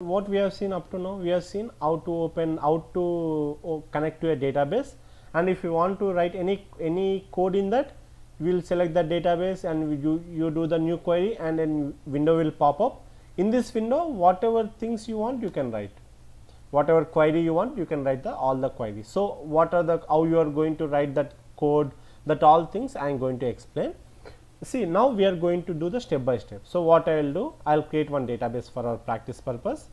what we have seen up to now, we have seen how to connect to a database, and if you want to write any code in that, we will select the database and you do the new query, and then window will pop up. In this window, whatever things you want, you can write. Whatever query you want, you can write all the queries. So what are the how you are going to write that code, that all things I am going to explain. See, now we are going to do the step by step. So what I will do, I will create one database for our practice purpose.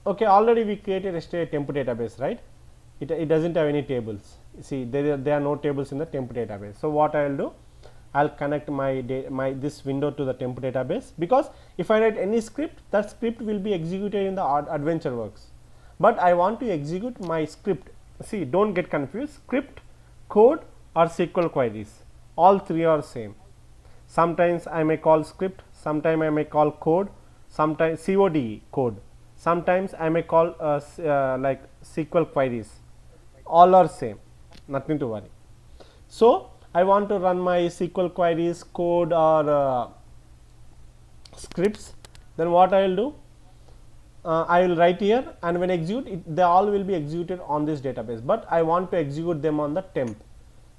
Okay, already we created a temp database, right? It doesn't have any tables. See, there are no tables in the temp database. So what I will do, I will connect my this window to the temp database, because if I write any script, that script will be executed in the AdventureWorks. But I want to execute my script. See, don't get confused. Script, code, or SQL queries. All three are same. Sometimes I may call script, sometimes I may call code, sometimes CODE code, sometimes I may call like SQL queries. All are same, nothing to worry. So I want to run my SQL queries, code, or scripts. Then what I will do, I will write here, and when execute they all will be executed on this database, but I want to execute them on the temp.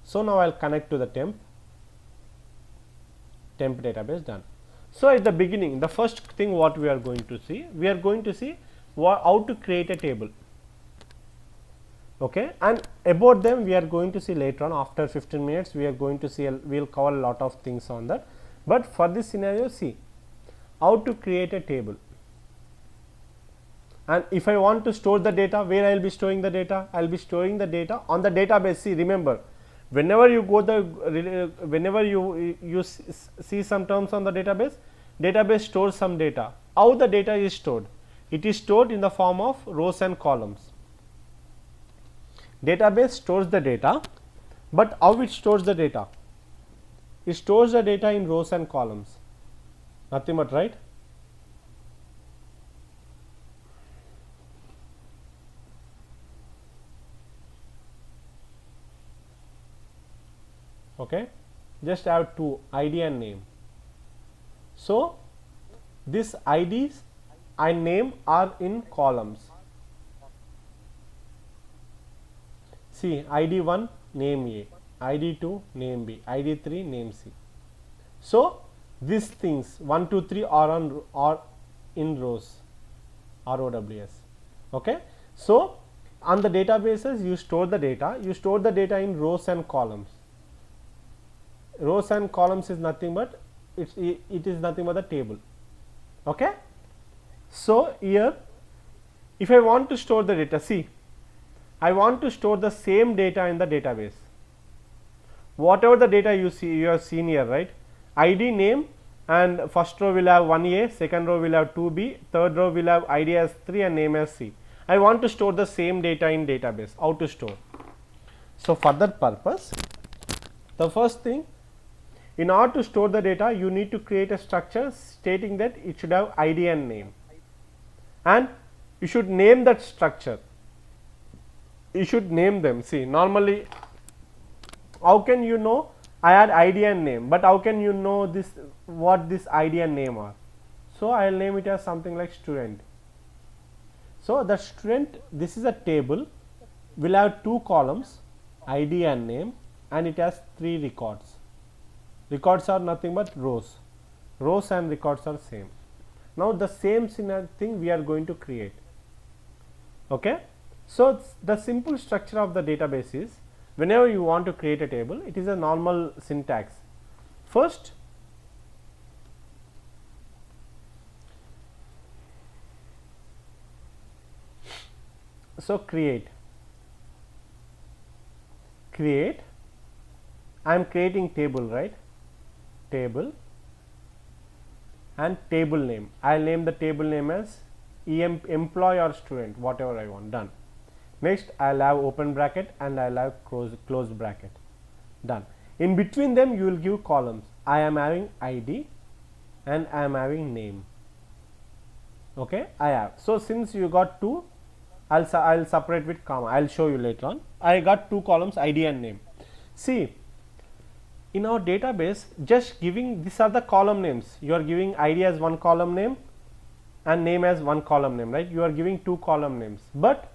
So now I will connect to the temp database. Done. So at the beginning, the first thing what we are going to see, how to create a table. Okay, and about them we are going to see later on. After 15 minutes we are going to see, we will cover a lot of things on that, but for this scenario, see how to create a table. And if I want to store the data, where I will be storing the data? I will be storing the data on the database. See, remember, whenever you go whenever you see some terms on the database stores some data. How the data is stored? It is stored in the form of rows and columns. Database stores the data, but how it stores the data? It stores the data in rows and columns, nothing but, right? Okay, just have two, ID and name. So this IDs and name are in columns. See, ID 1 name A, ID 2 name B, ID 3 name C. So these things 1, 2, 3 are in rows, ROWS. Okay, so on the databases you store the data. You store the data in rows and columns. Rows and columns is nothing but it is nothing but the table. Okay, so here if I want to store the data, see, I want to store the same data in the database. Whatever the data you have seen here, right? ID, name, and first row will have 1A, second row will have 2B, third row will have ID as 3 and name as C. I want to store the same data in database. How to store? So for that purpose, the first thing, in order to store the data, you need to create a structure stating that it should have ID and name, and you should name that structure. You should name them. See, normally how can you know I had ID and name, but how can you know this, what this ID and name are? So I will name it as something like student. So the student, this is a table, will have two columns, ID and name, and it has 3 records. Records are nothing but rows. Rows and records are same. Now the same thing we are going to create. Okay, so the simple structure of the database is, whenever you want to create a table, it is a normal syntax. First, so create, I am creating table, right? Table and table name. I will name the table name as employee or student, whatever I want. Done. Next, I will have open bracket and I will have closed bracket. Done. In between them, you will give columns. I am having ID and I am having name. Okay, I have. So since you got 2, I will separate with comma. I will show you later on. I got 2 columns, ID and name. See, in our database, just giving, these are the column names. You are giving ID as one column name, and name as one column name, right? You are giving two column names, but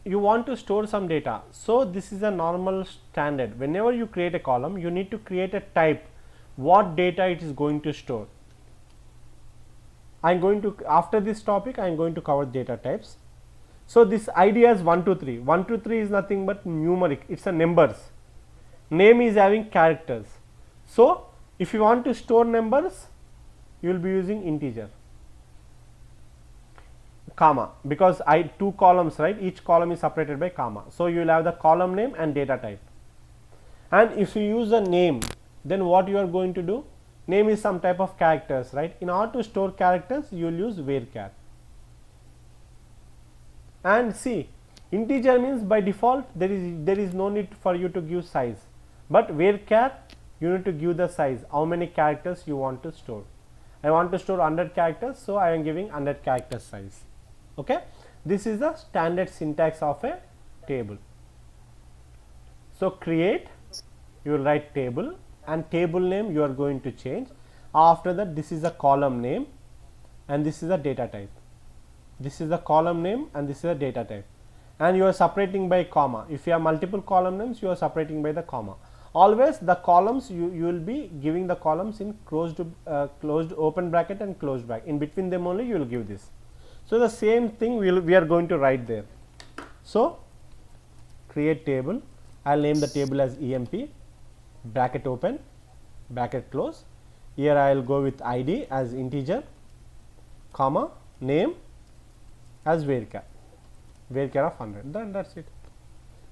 you want to store some data. So this is a normal standard. Whenever you create a column, you need to create a type what data it is going to store. I am going to, after this topic, I am going to cover data types. So this ID has 1 2 3. 1 2 3 is nothing but numeric, it's a numbers. Name is having characters. So if you want to store numbers, you will be using integer, comma, because I two columns, right? Each column is separated by comma. So you will have the column name and data type. And if you use a name, then what you are going to do? Name is some type of characters, right? In order to store characters, you will use varchar. And see, integer means by default there is no need for you to give size, but varchar you need to give the size, how many characters you want to store. I want to store 100 characters, so I am giving 100 character size. Okay, this is the standard syntax of a table. So create, you will write table, and table name you are going to change. After that, this is a column name and this is a data type. This is the column name and this is a data type, and you are separating by comma. If you have multiple column names, you are separating by the comma. Always the columns you will be giving the columns in closed open bracket and closed bracket. In between them only you will give this. So the same thing we are going to write there. So create table, I will name the table as EMP, bracket open, bracket close. Here I will go with ID as integer, comma, name as varchar of 100. Then that's it.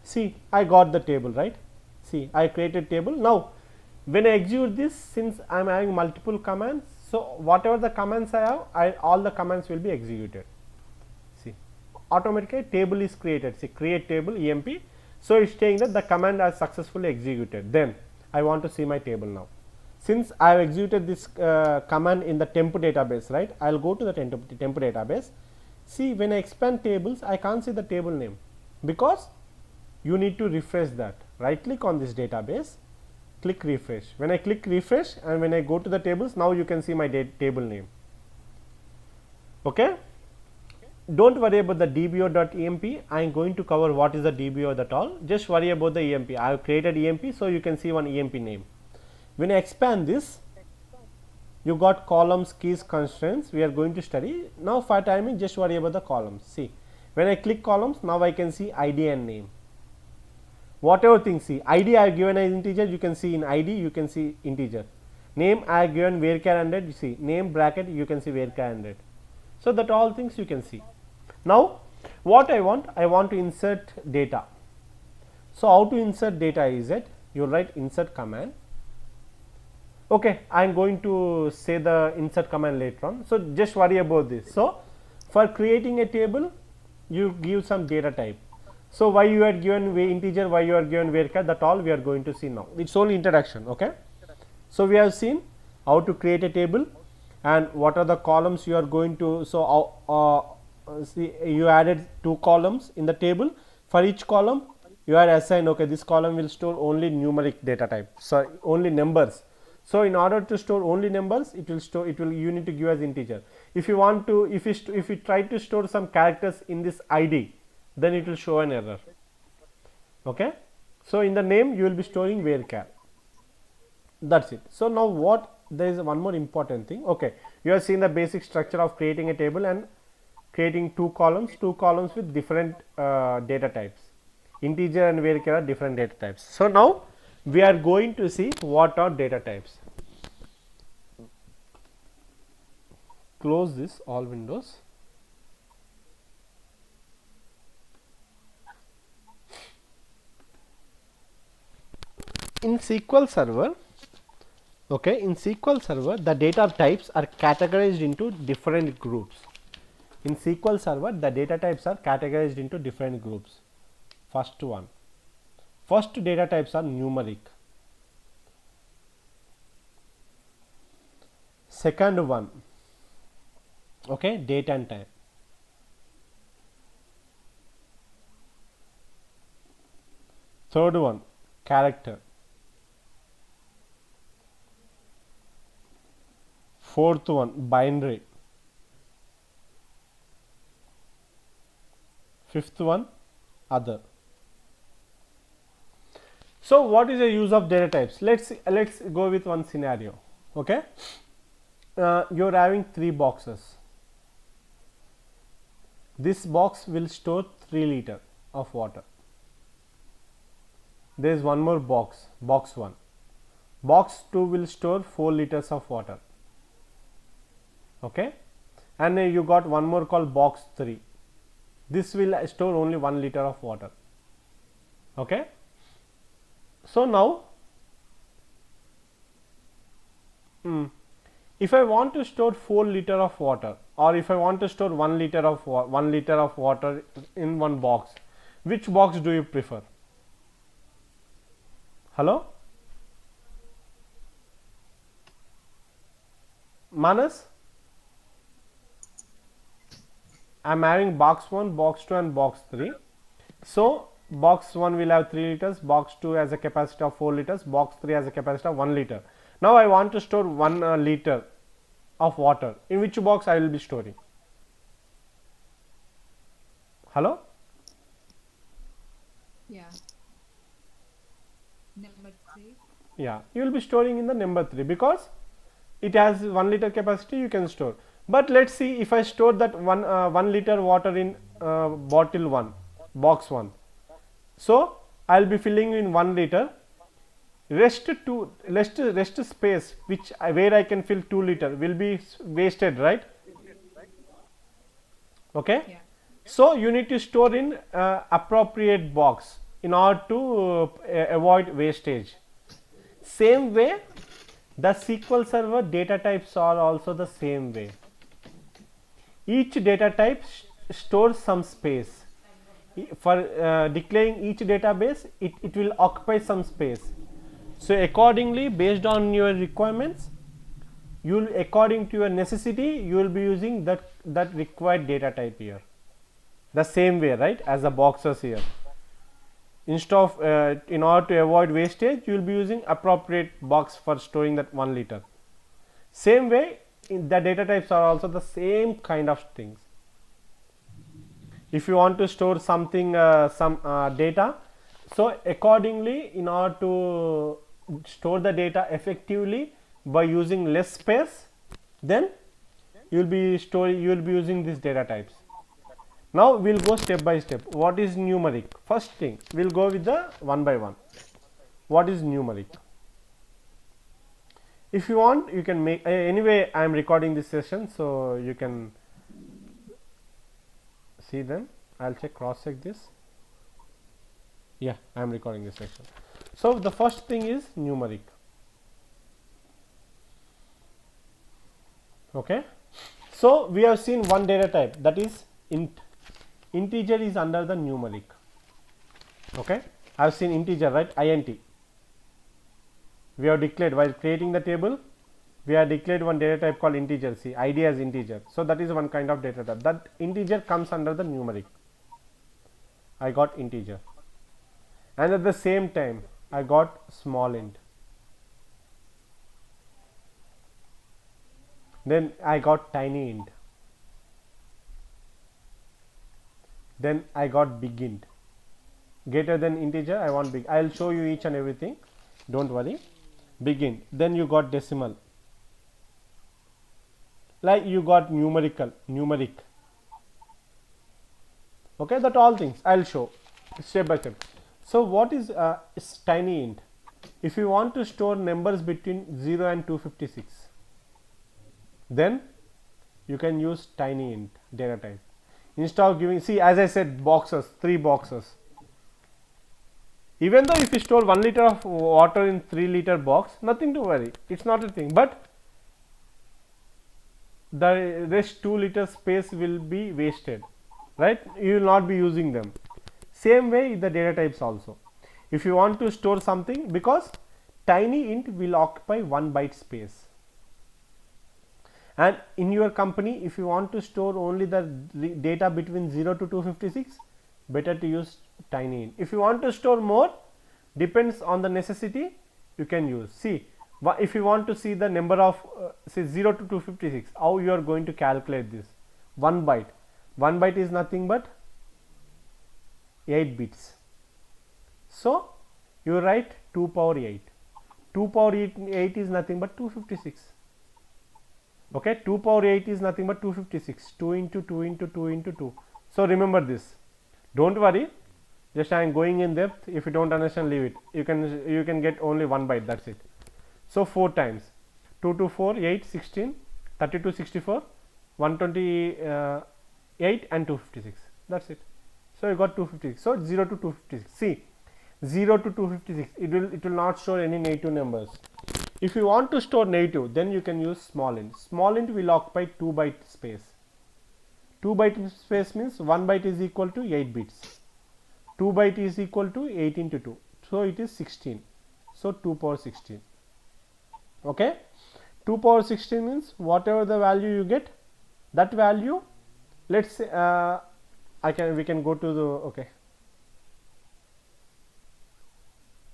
See, I got the table, right? See, I created table. Now when I execute this, since I am having multiple commands, so whatever the commands I have, all the commands will be executed. See, automatically table is created. See, create table EMP. So it's saying that the command has successfully executed. Then I want to see my table now. Since I have executed this command in the temp database, right? I will go to the temp database. See, when I expand tables, I can't see the table name, because you need to refresh that. Right click on this database, click refresh. When I click refresh and when I go to the tables, now you can see my table name. Okay. Don't worry about the dbo.emp. I am going to cover what is the dbo at all. Just worry about the emp. I have created emp, so you can see one emp name. When I expand this, you got columns, keys, constraints. We are going to study now. For timing, just worry about the columns. See, when I click columns, now I can see ID and name. Whatever things, see, ID I have given as integer, you can see in ID, you can see integer. Name I have given varchar 100, you see name bracket, you can see varchar 100. So that all things you can see. Now what I want to insert data. So how to insert data is it? You write insert command. Okay, I am going to say the insert command later on. So just worry about this. So for creating a table, you give some data type. So why you are given integer, why you are given varchar, that all we are going to see now. It's only introduction. Okay. So we have seen how to create a table and what are the columns you are going to. So see, you added two columns in the table. For each column you are assigned, okay, this column will store only numeric data type, so only numbers. So in order to store only numbers, you need to give as integer. If you want to, if you try to store some characters in this ID, then it will show an error. Okay. So in the name you will be storing varchar. That's it. So now there is one more important thing. Okay, you have seen the basic structure of creating a table and creating two columns with different data types. Integer and varchar are different data types. So now we are going to see what are data types. Close this all windows. In SQL Server, okay, in SQL Server the data types are categorized into different groups. In SQL Server the data types are categorized into different groups. First data types are numeric. Second one, okay, date and time. Third one, character. Fourth one, binary. fifth one other. So what is the use of data types? Let's go with one scenario. Okay, you're having 3 boxes. This box will store 3 liter of water. There is one more box, box 1. Box 2 will store 4 liters of water. Okay, and you got one more called box 3. This will store only 1 liter of water. Okay, so now if I want to store 4 liter of water, or if I want to store 1 liter of water in one box, which box do you prefer? Hello, Manas? I am having box 1, box 2 and box 3. So box 1 will have 3 liters, box 2 has a capacity of 4 liters, box 3 has a capacity of 1 liter. Now I want to store 1 liter of water. In which box I will be storing? Hello? Yeah. Number 3. Yeah, you will be storing in the number 3 because it has 1 liter capacity, you can store. But let's see, if I store that 1 liter water in bottle 1, box 1. So I will be filling in 1 liter. Rest space where I can fill 2 liter will be wasted, right? Okay. Yeah. So you need to store in appropriate box in order to avoid wastage. Same way, the SQL Server data types are also the same way. Each data type stores some space. For declaring each database, it will occupy some space. So accordingly, based on your requirements, according to your necessity, you will be using that required data type here. The same way, right, as the boxes here. Instead of in order to avoid wastage, you will be using appropriate box for storing that 1 liter. Same way, the data types are also the same kind of things. If you want to store something, some data, so accordingly, in order to store the data effectively by using less space, then you will be using these data types. Now we will go step by step. What is numeric? First thing, we will go with the one by one. What is numeric? If you want, you can make anyway. I am recording this session, so you can see them. I will cross check this. Yeah, I am recording this section. So the first thing is numeric. Okay. So we have seen one data type, that is int. Integer is under the numeric. Okay. I have seen integer, right? Int. We have declared while creating the table, we have declared one data type called integer. See, id as integer. So that is one kind of data type. That integer comes under the numeric. I got integer. And at the same time, I got small int. Then I got tiny int. Then I got big int. Greater than integer, I want big. I will show you each and everything. Don't worry. Big int. Then you got decimal. Like you got numeric. Okay, that all things I will show step by step. So what is tiny int? If you want to store numbers between 0 and 256, then you can use tiny int data type. Instead of giving, see, as I said, boxes, 3 boxes. Even though if you store 1 liter of water in 3 liter box, nothing to worry, it's not a thing, but the rest 2 liter space will be wasted, right? You will not be using them. Same way the data types also. If you want to store something, because tiny int will occupy 1 byte space, and in your company, if you want to store only the data between 0 to 256, better to use tiny int. If you want to store more, depends on the necessity, you can use. See, if you want to see the number of say 0 to 256, how you are going to calculate this? 1 byte. 1 byte is nothing but 8 bits. So you write 2 power 8. 2 power 8 is nothing but 256. Okay, 2 power 8 is nothing but 256. 2 into 2 into 2 into 2. So remember this. Don't worry. Just I am going in depth. If you don't understand, leave it. You can get only 1 byte. That's it. So 4 times 2 to 4 8 16 32 64 128 and 256. That's it. So you got 256. So 0 to 256. See, 0 to 256. It will not store any negative numbers. If you want to store negative, then you can use small int. Small int will occupy 2 byte space. 2 byte space means 1 byte is equal to 8 bits. 2 byte is equal to 8 into 2. So it is 16. So 2 power 16. Okay. 2 power 16 means whatever the value you get, that value, let's say we can go to the, okay,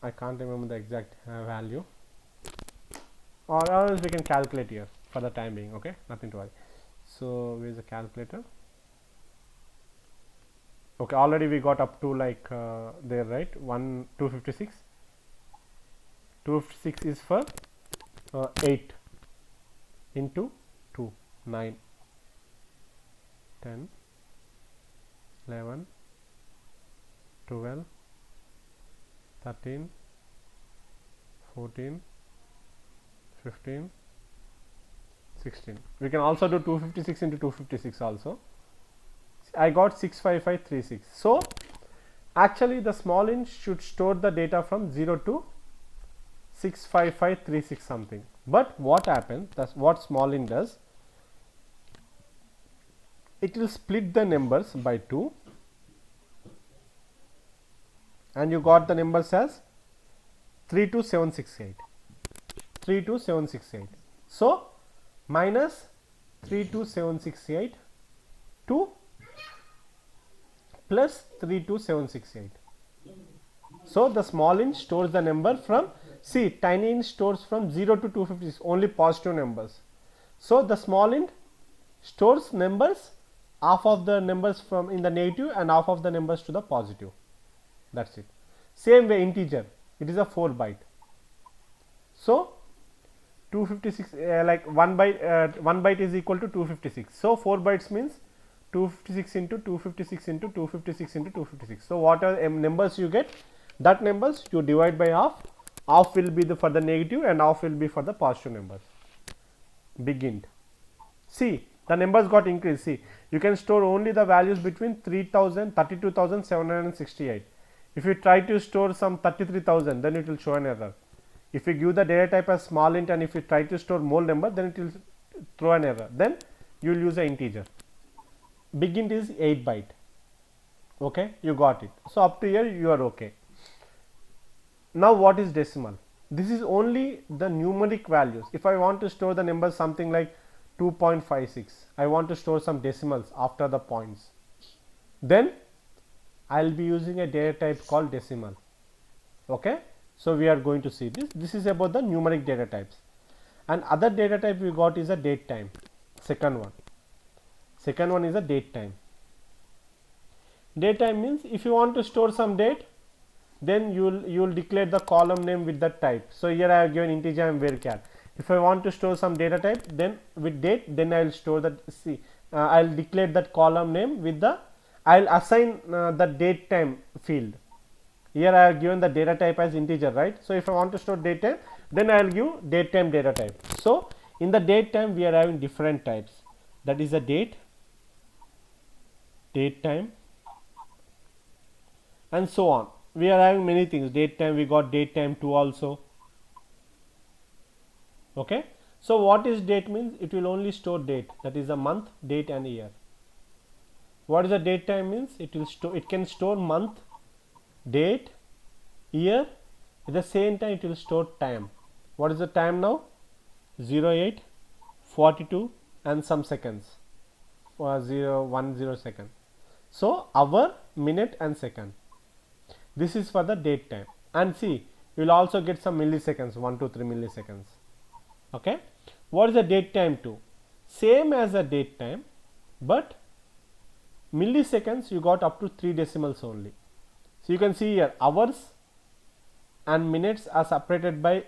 I can't remember the exact value, or else we can calculate here for the time being. Okay, nothing to worry. So where is the calculator? Okay, already we got up to like there, right? 256. 256 is for 8 into 2, 9, 10, 11, 12, 13, 14, 15, 16. We can also do 256 into 256 also. I got 65536. So actually the small int should store the data from 0 to 65536 something. But what happens, that's what small int does, it will split the numbers by 2 and you got the numbers as 32768. 32768. So minus 32768 to plus 32768. So the small int stores the number from, see, tiny int stores from 0 to 256, only positive numbers. So the small int stores numbers, half of the numbers from in the negative and half of the numbers to the positive. That's it. Same way integer, it is a 4 byte. So 256 like 1 byte is equal to 256. So 4 bytes means 256 into 256 into 256 into 256. So what are numbers you get, that numbers you divide by half. Half will be for the negative and half will be for the positive numbers. Big int. See, the numbers got increased. See, you can store only the values between 32,768. If you try to store some 33,000, then it will show an error. If you give the data type as small int and if you try to store more number, then it will throw an error. Then you will use an integer. Big int is 8 byte. Okay, you got it. So up to here you are okay. Now what is decimal? This is only the numeric values. If I want to store the number something like 2.56, I want to store some decimals after the points, then I will be using a data type called decimal. Okay, so we are going to see this. This is about the numeric data types. And other data type we got is a date time. Second one is a date time. Date time means if you want to store some date, then you will declare the column name with that type. So here I have given integer and varchar. If I want to store some data type, then with date, then I will store that. See, I will declare that column name with the, I will assign the date time field. Here I have given the data type as integer, right? So if I want to store date time, then I will give date time data type. So in the date time we are having different types. That is the date time, and so on. We are having many things. Date time, we got date time 2 also. Okay. So what is date means? It will only store date, that is a month, date and year. What is the date time means? It will store, it can store month, date, year. At the same time it will store time. What is the time now? 08, 42 and some seconds, or 010 second. So hour, minute and second. This is for the date time. And see, you will also get some milliseconds, 1 to 3 milliseconds. Okay. What is the date time 2? Same as the date time, but milliseconds you got up to 3 decimals only. So you can see here hours and minutes are separated by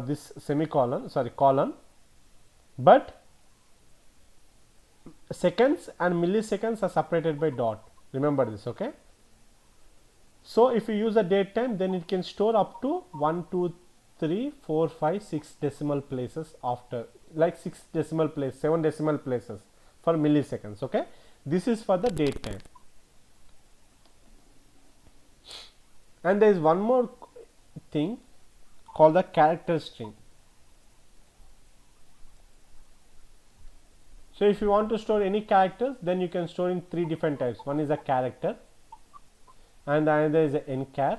this semicolon, sorry, colon, but seconds and milliseconds are separated by dot. Remember this, okay? So if you use a date time, then it can store up to 1 2 3 4 5 6 decimal places after, like 6 decimal place, 7 decimal places for milliseconds, okay? This is for the date time. And there is one more thing called the character string. So if you want to store any characters, then you can store in 3 different types. One is a character, and another is a nchar,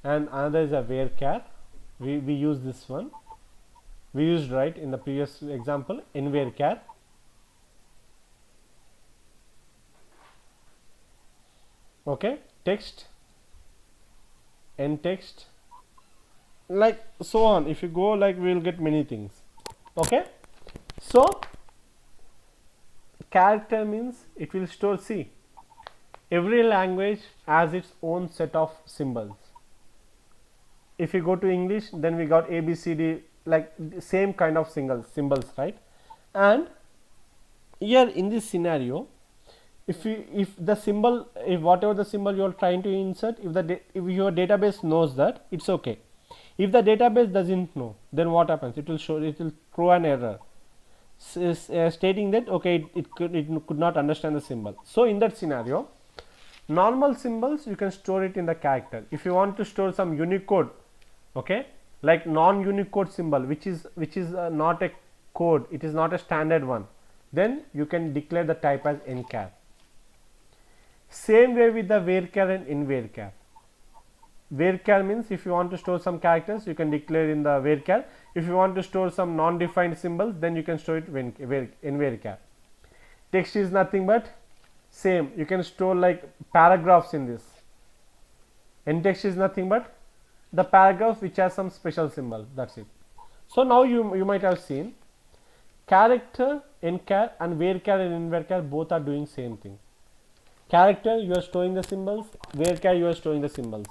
and another is a varchar. We use this one. We used right in the previous example, nvarchar. Okay, text, ntext, like so on. If you go like, we will get many things. Okay, so character means it will store, see, every language has its own set of symbols. If you go to English, then we got A, B, C, D, like same kind of symbols, right? And here in this scenario, if the symbol, if whatever the symbol you are trying to insert, if your database knows that, it's okay. If the database doesn't know, then what happens? It will throw an error stating that okay, it could not understand the symbol. So in that scenario, normal symbols you can store it in the character. If you want to store some Unicode, okay, like non-Unicode symbol, which is not a code, it is not a standard one, then you can declare the type as nchar. Same way with the varchar and nvarchar. Varchar means if you want to store some characters, you can declare in the varchar. If you want to store some non-defined symbols, then you can store it in varchar. Text is nothing but same, you can store like paragraphs in this. Ntext is nothing but the paragraph which has some special symbol, that's it. So now you might have seen character, nchar, and varchar and nvarchar both are doing same thing. Character, you are storing the symbols. Varchar, you are storing the symbols.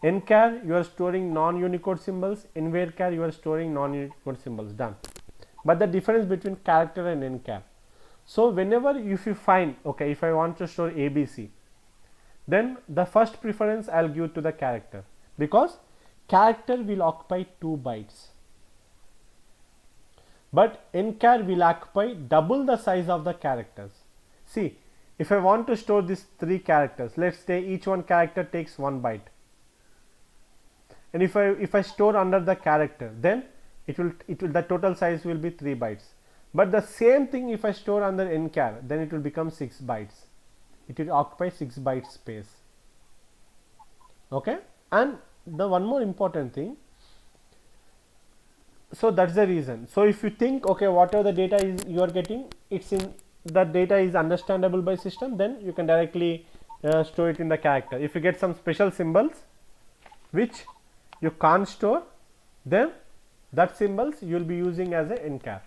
Nchar, you are storing non-Unicode symbols. Nvarchar, you are storing non-Unicode symbols. Done. But the difference between character and nchar. So whenever if you find, okay, if I want to store ABC, then the first preference I'll give to the character, because character will occupy 2 bytes. But nchar will occupy double the size of the characters. See, if I want to store these 3 characters, let's say each one character takes 1 byte, and if I store under the character, then it will the total size will be 3 bytes. But the same thing if I store under nchar, then it will become 6 bytes. It will occupy 6 bytes space. Okay, and the one more important thing. So that's the reason. So if you think, okay, whatever the data is you are getting, it's in the data is understandable by system, then you can directly store it in the character. If you get some special symbols which you can't store, then that symbols you will be using as a nchar.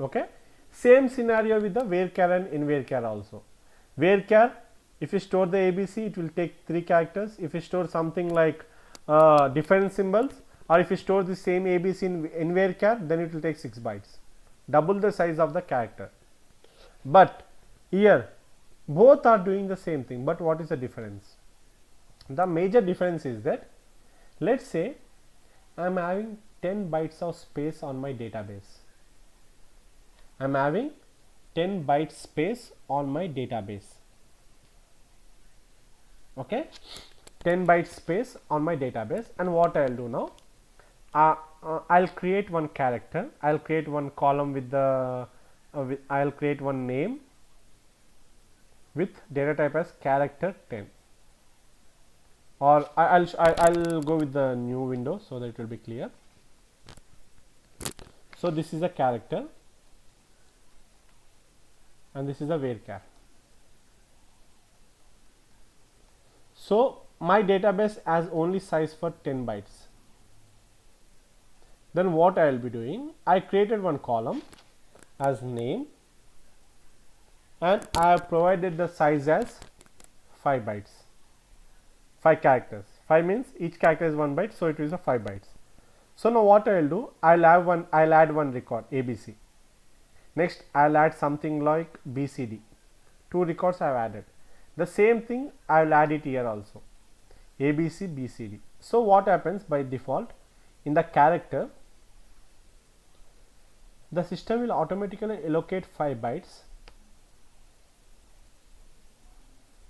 Okay, same scenario with the varchar and nvarchar also. Varchar, if you store the ABC, it will take 3 characters. If you store something like different symbols, or if you store the same ABC in nvarchar, then it will take 6 bytes, double the size of the character. But here both are doing the same thing, but what is the difference? The major difference is that, let's say I am having 10 bytes of space on my database. I am having 10 bytes space on my database. Okay, 10 bytes space on my database, and what I will do now, I'll create one character, I'll create one column with the I'll create one name with data type as character 10, or I'll go with the new window so that it will be clear. So this is a character and this is a varchar. So my database has only size for 10 bytes. Then what I will be doing, I created one column as name, and I have provided the size as 5 bytes, 5 characters. 5 means each character is 1 byte, so it is a 5 bytes. So now what I will do, I'll add one record ABC. Next I'll add something like BCD. 2 records I have added. The same thing I will add it here also, ABC, BCD. So what happens by default, in the character, the system will automatically allocate 5 bytes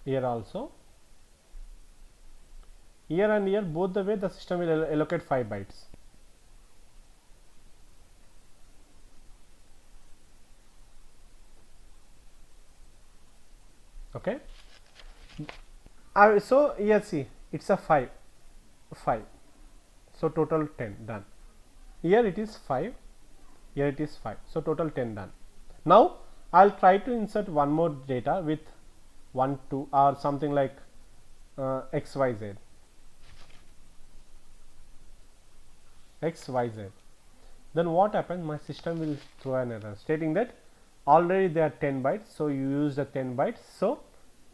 here also. Here and here, both the way the system will allocate 5 bytes. Okay. So here see, it's a 5, so total 10 done. Here it is 5, here it is 5, so total 10 done. Now I'll try to insert one more data with 1, 2 or something like XYZ. Then what happens, my system will throw an error stating that already there are 10 bytes, so you use the 10 bytes, so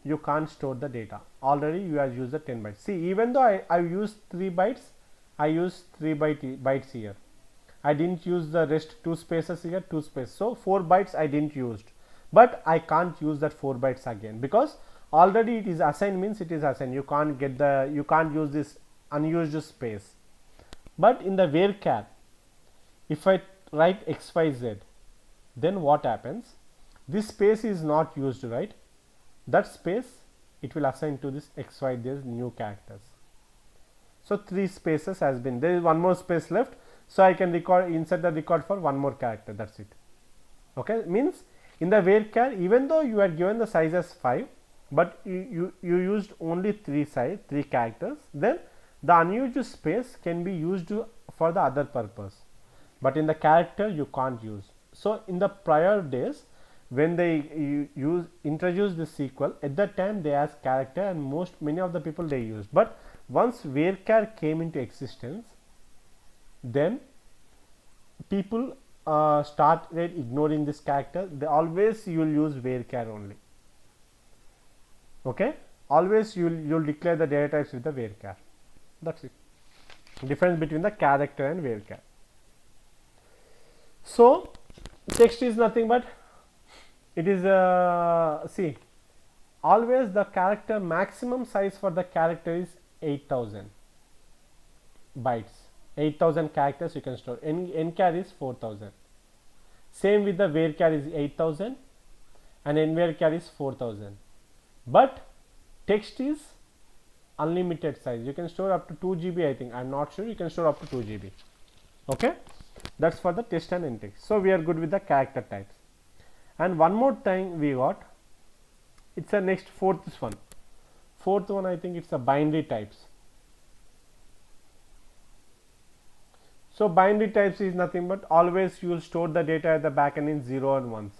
you can't store the data. Already you have used the 10 bytes. See, even though I used 3 bytes, I used 3 bytes here. I didn't use the rest 2 spaces here, 2 spaces. So 4 bytes I didn't used, but I can't use that 4 bytes again, because already it is assigned, means it is assigned. You can't get the, you can't use this unused space. But in the varchar, if I write XYZ, then what happens? This space is not used, right? That space it will assign to this XYZ new characters. So 3 spaces has been, there is 1 more space left, so I can insert the record for 1 more character, that's it. Okay, means in the varchar, even though you are given the size as 5, but you used only 3 characters, then the unused space can be used for the other purpose, but in the character you can't use. So in the prior days, when they introduced the SQL, at that time they asked character, and many of the people they used. But once varchar came into existence, then people started ignoring this character. They always, you will use varchar only. Okay, always you'll declare the data types with the varchar. That's it. Difference between the character and varchar. So text is nothing but, it is see, always the character maximum size for the character is 8000 bytes. 8000 characters you can store. Nchar is 4000. Same with the varchar is 8000 and nvarchar is 4000. But text is unlimited size. You can store up to 2 GB, I think. I am not sure. You can store up to 2 GB. Okay, that's for the text and in text. So we are good with the character types. And one more thing we got, it's a next fourth one. I think it's a binary types. So binary types is nothing but, always you will store the data at the backend in 0 and 1s.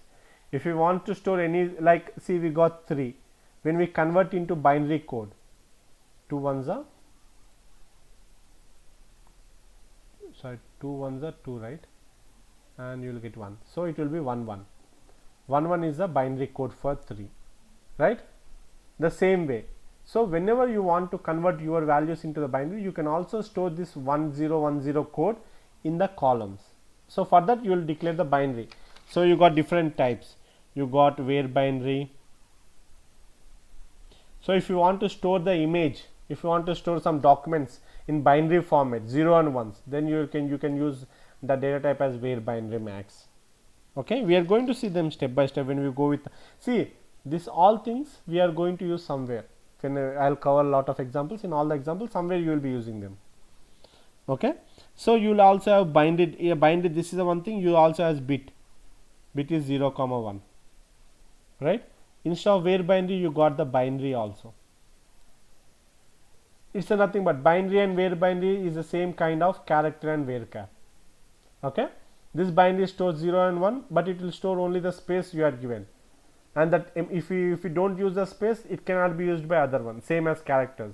If you want to store any, like see, we got 3. When we convert into binary code, 2 ones are 2, right? And you will get 1. So it will be 1 1. 1 1 is the binary code for 3, right? The same way. So whenever you want to convert your values into the binary, you can also store this 1010 code in the columns. So for that you will declare the binary. So you got different types. You got var binary. So if you want to store the image, if you want to store some documents in binary format, 0 and 1s, then you can use the data type as var binary max. Okay, we are going to see them step by step when we go with, see, this all things we are going to use somewhere. When I'll cover a lot of examples, in all the examples somewhere you will be using them. Okay, so you will also have binded, this is the one thing. You also has bit is 0, 1, right? Instead of var binary you got the binary also. It's nothing but binary and var binary is the same kind of character and varchar. Okay, this binary stores 0 and 1, but it will store only the space you are given, and that if you don't use the space, it cannot be used by other one. Same as character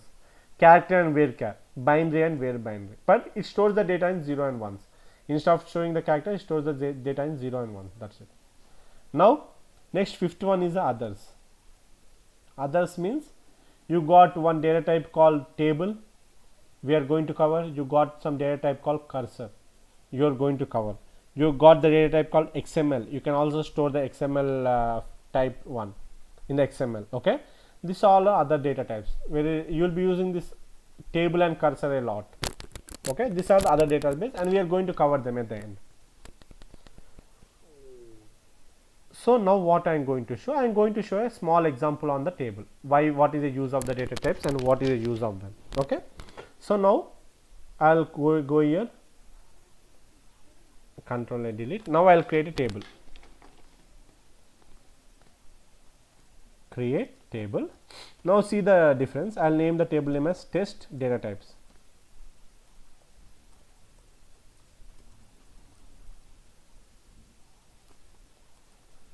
and varchar, binary and var binary, but it stores the data in 0 and 1s. Instead of showing the character, it stores the data in 0 and 1. That's it. Now Next, fifth one is the others. Others means you got one data type called table, we are going to cover. You got some data type called cursor, you are going to cover. You got the data type called XML, you can also store the XML type one in the XML. Okay, these all are other data types where you will be using this table and cursor a lot. Okay, these are the other database and we are going to cover them at the end. So now what I am going to show? I am going to show a small example on the table. Why? What is the use of the data types and what is the use of them? Okay. So now I'll go here, Control and delete. Now I'll create a table. Create table. Now see the difference. I'll name the table name as test data types.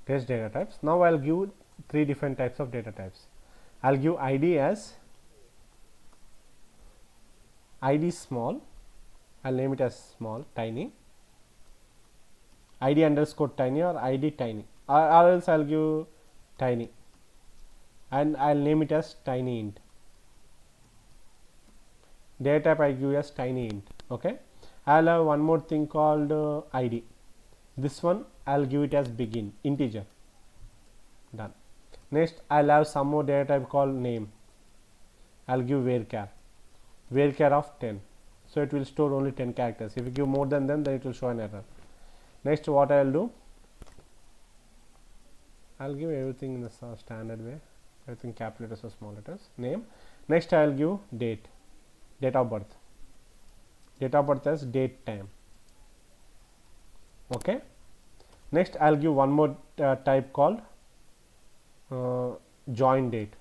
Test data types. Now I'll give three different types of data types. I'll give ID as ID small, I'll name it as small, tiny, ID underscore tiny or ID tiny, or else I'll give tiny and I'll name it as tiny int. Data type I give as tiny int. Okay, I'll have one more thing called ID. This one I'll give it as begin, integer. Done. Next I'll have some more data type called name. I'll give varchar of 10. So it will store only 10 characters. If you give more than them, then it will show an error. Next, what I will do? I'll give everything in the standard way. Everything capital letters or small letters. Name. Next, I will give date of birth. Date of birth as date time. Okay. Next, I will give one more type called join date.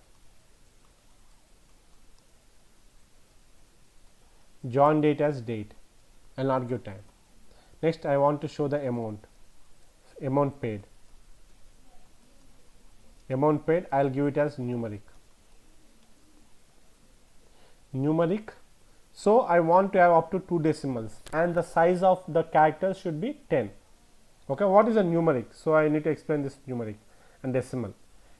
Join date as date. I will not give time. Next, I want to show the amount paid. Amount paid, I will give it as numeric. So I want to have up to 2 decimals and the size of the characters should be 10. Okay, what is a numeric? So I need to explain this numeric and decimal.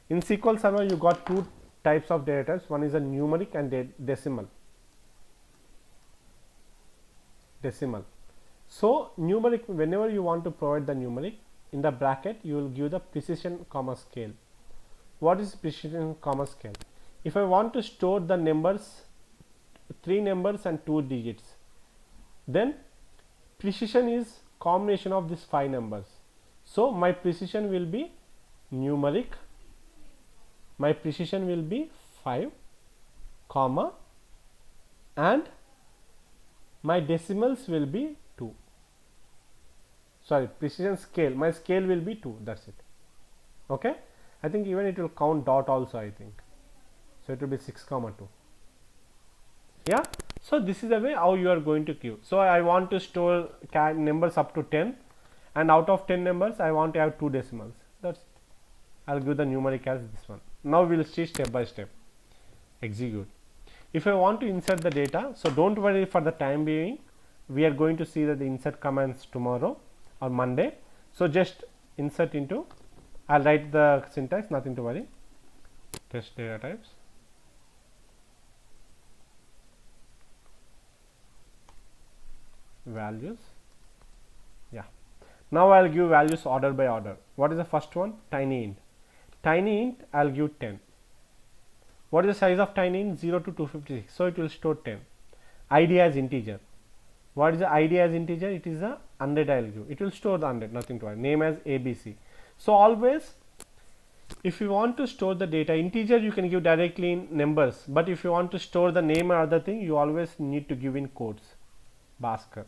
In SQL Server, you got two types of data types. One is a numeric and decimal. So numeric, whenever you want to provide the numeric, in the bracket you will give the precision comma scale. What is precision comma scale? If I want to store the numbers, 3 numbers and 2 digits, then precision is combination of these 5 numbers. So my precision will be numeric. My precision will be 5, comma, and my decimals will be 2. Sorry, precision scale. My scale will be 2. That's it. Okay. I think even it will count dot also. I think so. It will be 6, comma 2. Yeah. So this is the way how you are going to queue. So I want to store numbers up to 10, and out of 10 numbers, I want to have 2 decimals. That's it. I'll give the numeric as this one. Now we will see step by step. Execute. If I want to insert the data, so don't worry for the time being. We are going to see that the insert commands tomorrow or Monday. So just insert into. I'll write the syntax. Nothing to worry. Test data types. Values. Yeah. Now I'll give values order by order. What is the first one? Tiny int. Tiny int, I'll give 10. What is the size of tiny int? 0 to 256. So it will store 10. ID as integer. What is the ID as integer? It is a 100. I'll give. It will store the 100. Nothing to worry. Name as ABC. So always, if you want to store the data integer, you can give directly in numbers. But if you want to store the name or other thing, you always need to give in quotes. Bhaskar.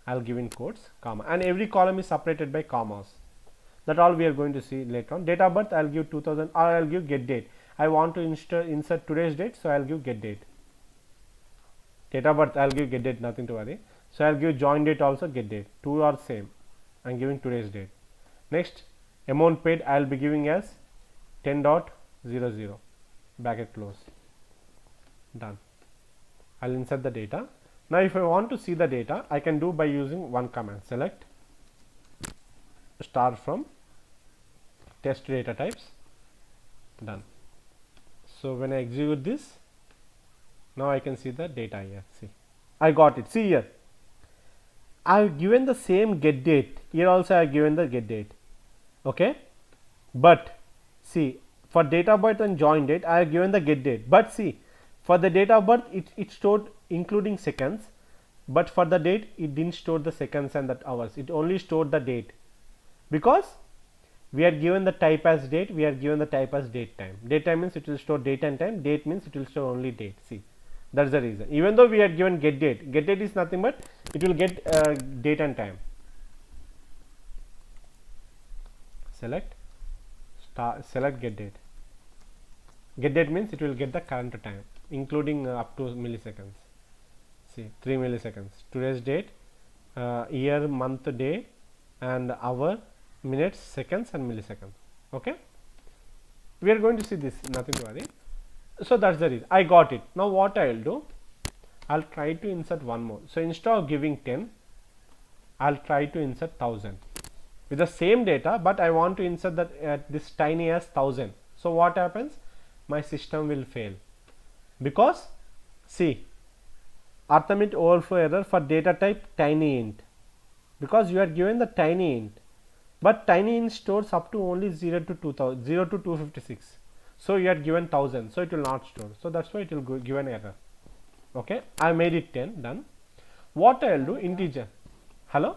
I'll give in quotes, comma, and every column is separated by commas. That all we are going to see later on. Date of birth, I'll give 2000, or I'll give get date. I want to insert today's date, so I'll give get date. Date of birth, I'll give get date, nothing to worry. So I'll give join date also, get date. Two are same. I'm giving today's date. Next, amount paid, I'll be giving as 10.00 bracket close. Done. I'll insert the data. Now if I want to see the data, I can do by using one command. Select star from test data types, done. So when I execute this, now I can see the data here. See, I got it. See here, I have given the same get date. Here also I have given the get date. Okay, but see, for date of birth and join date I have given the get date, but see, for the date of birth it stored including seconds, but for the date it didn't store the seconds and the hours, it only stored the date, because we are given the type as date, we are given the type as date time. Date time means it will store date and time, date means it will store only date. See, that is the reason. Even though we are given get date is nothing but it will get date and time. Select select get date. Get date means it will get the current time including up to milliseconds. See, 3 milliseconds, today's date, year, month, day, and hour, minutes, seconds, and milliseconds. Okay, we are going to see this, nothing to worry. So that's the reason I got it. Now what I will do, I'll try to insert one more. So instead of giving 10, I'll try to insert 1000 with the same data, but I want to insert that this tiny as 1000. So what happens? My system will fail, because see, arithmetic overflow error for data type tiny int, because you are given the tiny int, but tiny int stores up to only 0 to 2000, 0 to 256. So you are given 1000, so it will not store. So that's why it will give an error. Okay, I made it 10, done. What I will do, integer. Hello.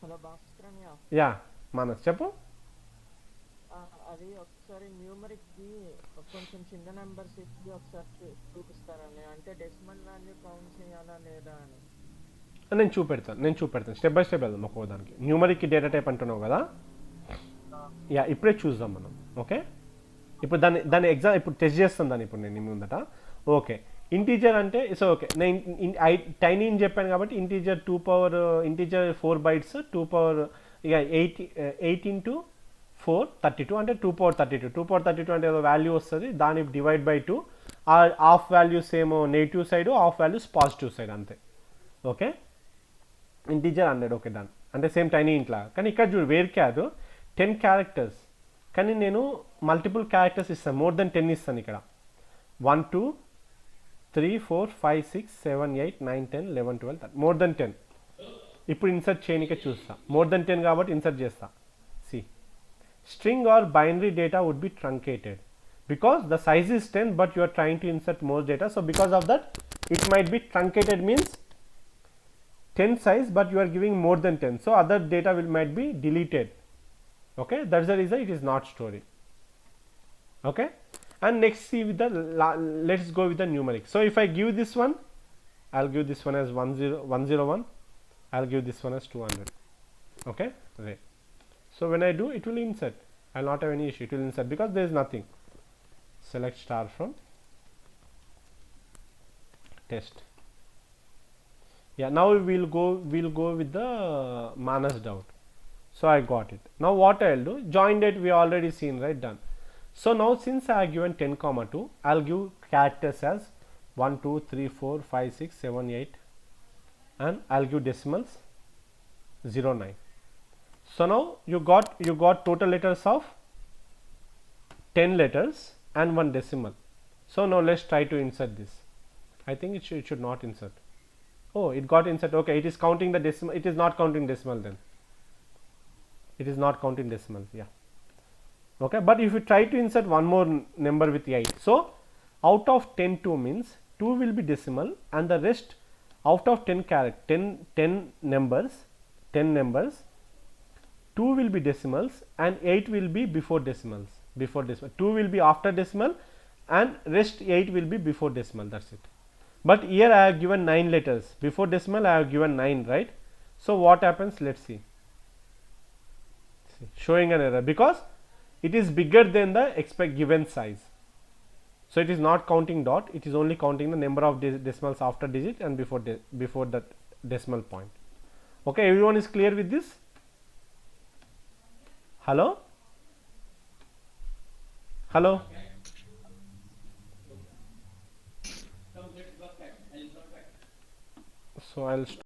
Hello భాస్కరన్య, Yeah, Manas, చెప్పు. అది ఒకసారి numeric కి కొంచెం చిన్న numbers ఇచ్చి ఒకసారి చూపిస్తారని, అంటే డెసిమల్ వాల్యూ కౌంట్ చేయాలా లేదా అని. నేను చూపెడతాను స్టెప్ బై స్టెప్ వెళ్దాం ఒక్కో దానికి. న్యూమరిక్ డేటా టైప్ అంటున్నావు కదా, యా ఇప్పుడే చూద్దాం మనం. ఓకే, ఇప్పుడు దాని ఎగ్జామ్ ఇప్పుడు టెస్ట్ చేస్తాను దాన్ని ఇప్పుడు నేను ముందట. ఓకే, ఇంటీజర్ అంటే సో ఓకే, నేను టైనీ అని చెప్పాను కాబట్టి integer 2 power integer 4 bytes 2 power ఇక 8 ఇంటూ 4 32, అంటే 2 పవర్ 32 అంటే ఏదో వాల్యూ వస్తుంది, దాన్ని డివైడ్ బై 2, హాఫ్ వాల్యూస్ ఏమో negative side, half values positive side, అంతే. Okay, integer 100. Okay, done. అంటే సేమ్ టైనీ ఇంట్లా, కానీ ఇక్కడ చూడు వేర్ కాదు 10 క్యారెక్టర్స్, కానీ నేను మల్టిపుల్ క్యారెక్టర్స్ ఇస్తాను, మోర్ దెన్ 10 ఇస్తాను ఇక్కడ. 1 2 3 4 5 6 7 8 9 10 11 12 13, మోర్ దెన్ 10. ఇప్పుడు ఇన్సర్ట్ చేయనికే చూస్తా, మోర్ దెన్ 10 కాబట్టి ఇన్సర్ట్ చేస్తా. C, string or binary data would be truncated because the size is 10 but you are trying to insert more data, so because of that it might be truncated, means 10 size but you are giving more than 10, so other data might be deleted. Okay, that's the reason it is not storing. Okay, and next see with the let's go with the numeric. So if I give this one, I'll give this one as 101, I'll give this one as 200. Okay, right. So when I do, it will insert, I will not have any issue, it will insert because there is nothing. Select star from test. Yeah, now we'll go with the Manas doubt. So I got it. Now what I will do, join date we already seen, right? Done. So now since I have given 10 comma 2, I'll give characters as 1 2 3 4 5 6 7 8, and I'll give decimals 0 9. So now you got total letters of 10 letters and 1 decimal. So now let's try to insert this. I think it should not insert. Oh, it got insert. Okay, it is counting the decimal, it is not counting decimal then. It is not counting decimals, yeah. Okay, but if you try to insert one more number with 8, so out of 10 2 means 2 will be decimal and the rest out of 10 numbers 2 will be decimals and 8 will be before decimals, 2 will be after decimal and rest 8 will be before decimal, that's it. But here I have given 9 letters, before decimal I have given 9, right? So what happens, let's see, showing an error because it is bigger than the given size. So it is not counting dot, it is only counting the number of decimals after digit and before that decimal point. Okay, everyone is clear with this? Hello? Hello? So I'll